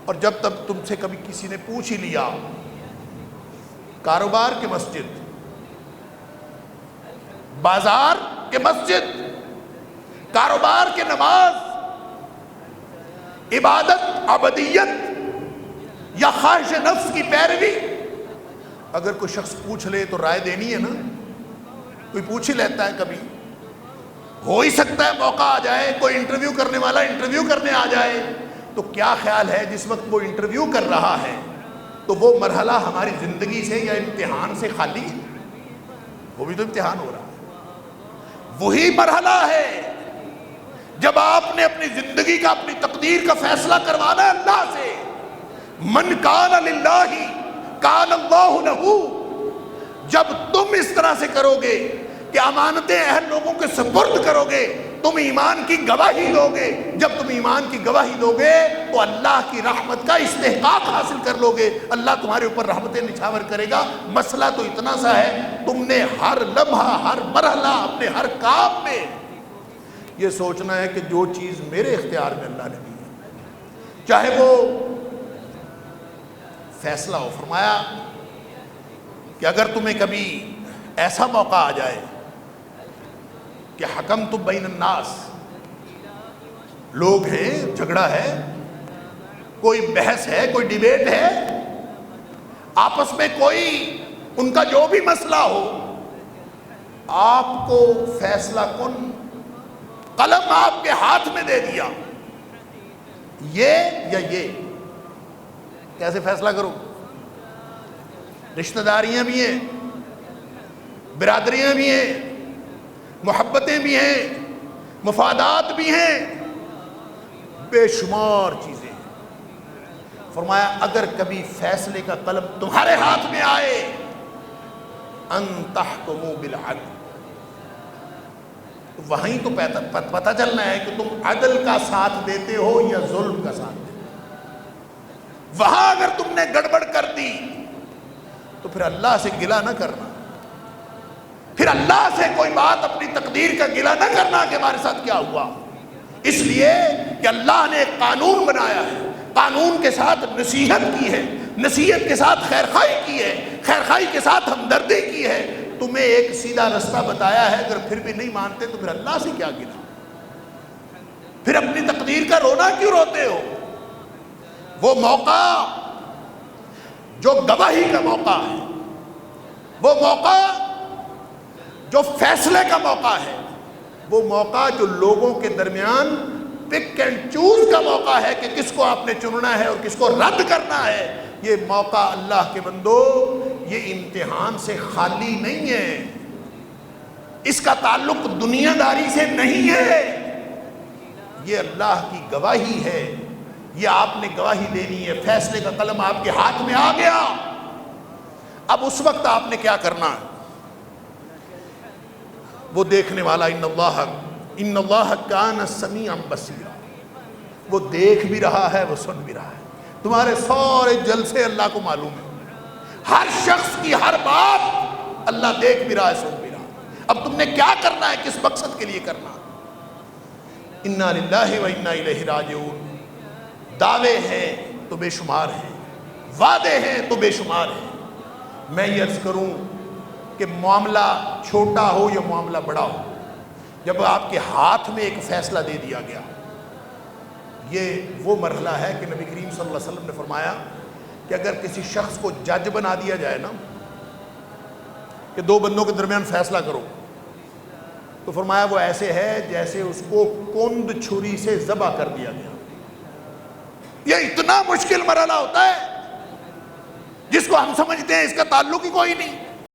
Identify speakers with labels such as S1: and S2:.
S1: اور جب تک تم سے کبھی کسی نے پوچھ ہی لیا کاروبار کے مسجد، بازار کے مسجد، کاروبار کے نماز، عبادت عبدیت یا خواہش نفس کی پیروی، اگر کوئی شخص پوچھ لے تو رائے دینی ہے نا. کوئی پوچھ ہی لیتا ہے، کبھی ہو ہی سکتا ہے موقع آ جائے کوئی انٹرویو کرنے والا انٹرویو کرنے آ جائے. تو کیا خیال ہے جس وقت وہ انٹرویو کر رہا ہے تو وہ مرحلہ ہماری زندگی سے یا امتحان سے خالی ہے؟ وہ بھی تو امتحان ہو رہا ہے. وہی مرحلہ ہے جب آپ نے اپنی زندگی کا، اپنی تقدیر کا فیصلہ کروانا ہے اللہ سے. من کان للہ کان اللہ لہ. جب تم اس طرح سے کرو گے کہ امانتیں اہل لوگوں کے سپرد کرو گے، تم ایمان کی گواہی دو گے. جب تم ایمان کی گواہی دو گے تو اللہ کی رحمت کا استحقاق حاصل کر لو گے. اللہ تمہارے اوپر رحمتیں نچھاور کرے گا. مسئلہ تو اتنا سا ہے، تم نے ہر لمحہ، ہر مرحلہ، اپنے ہر کام میں یہ سوچنا ہے کہ جو چیز میرے اختیار میں اللہ نے دی ہے، چاہے وہ فیصلہ ہو. فرمایا کہ اگر تمہیں کبھی ایسا موقع آ جائے کہ حکمتم بین الناس، لوگ ہیں، جھگڑا ہے، کوئی بحث ہے، کوئی ڈیبیٹ ہے، آپس میں کوئی ان کا جو بھی مسئلہ ہو، آپ کو فیصلہ کن قلم آپ کے ہاتھ میں دے دیا، یہ یا یہ، کیسے فیصلہ کرو؟ رشتہ داریاں بھی ہیں، برادریاں بھی ہیں، محبتیں بھی ہیں، مفادات بھی ہیں، بے شمار چیزیں ہیں. فرمایا اگر کبھی فیصلے کا قلم تمہارے ہاتھ میں آئے، ان تحکموا بالعدل، وہیں تو پتہ چلنا ہے کہ تم عدل کا ساتھ دیتے ہو یا ظلم کا ساتھ دیتے ہو. وہاں اگر تم نے گڑبڑ کر دی تو پھر اللہ سے گلہ نہ کرنا، پھر اللہ سے کوئی بات، اپنی تقدیر کا گلہ نہ کرنا کہ ہمارے ساتھ کیا ہوا. اس لیے کہ اللہ نے ایک قانون بنایا ہے، قانون کے ساتھ نصیحت کی ہے، نصیحت کے ساتھ خیرخواہی کی ہے، خیرخواہی کے ساتھ ہمدردی کی ہے. تمہیں ایک سیدھا رستہ بتایا ہے، اگر پھر بھی نہیں مانتے تو پھر اللہ سے کیا گلا؟ پھر اپنی تقدیر کا رونا کیوں روتے ہو؟ وہ موقع جو گواہی کا موقع ہے، وہ موقع جو فیصلے کا موقع ہے، وہ موقع جو لوگوں کے درمیان پک اینڈ چوز کا موقع ہے کہ کس کو آپ نے چننا ہے اور کس کو رد کرنا ہے. یہ موقع اللہ کے بندو، یہ امتحان سے خالی نہیں ہے، اس کا تعلق دنیا داری سے نہیں ہے، یہ اللہ کی گواہی ہے. یہ آپ نے گواہی دینی ہے. فیصلے کا قلم آپ کے ہاتھ میں آ گیا، اب اس وقت آپ نے کیا کرنا ہے؟ وہ دیکھنے والا، ان اللہ کان سمیعا بصیرا، وہ دیکھ بھی رہا ہے، وہ سن بھی رہا ہے. تمہارے سارے جلسے اللہ کو معلوم ہے، ہر شخص کی ہر بات اللہ دیکھ بھی رہا ہے، سن بھی رہا ہے. اب تم نے کیا کرنا ہے، کس مقصد کے لیے کرنا؟ انا للہ و انا الیہ راجعون. دعوے ہیں تو بے شمار ہیں، وعدے ہیں تو بے شمار ہیں. میں یہ عرض کروں کہ معاملہ چھوٹا ہو یا معاملہ بڑا ہو، جب آپ کے ہاتھ میں ایک فیصلہ دے دیا گیا، یہ وہ مرحلہ ہے کہ نبی کریم صلی اللہ علیہ وسلم نے فرمایا کہ اگر کسی شخص کو جج بنا دیا جائے نا کہ دو بندوں کے درمیان فیصلہ کرو، تو فرمایا وہ ایسے ہے جیسے اس کو کند چھری سے ذبح کر دیا گیا. یہ اتنا مشکل مرحلہ ہوتا ہے جس کو ہم سمجھتے ہیں اس کا تعلق ہی کوئی نہیں.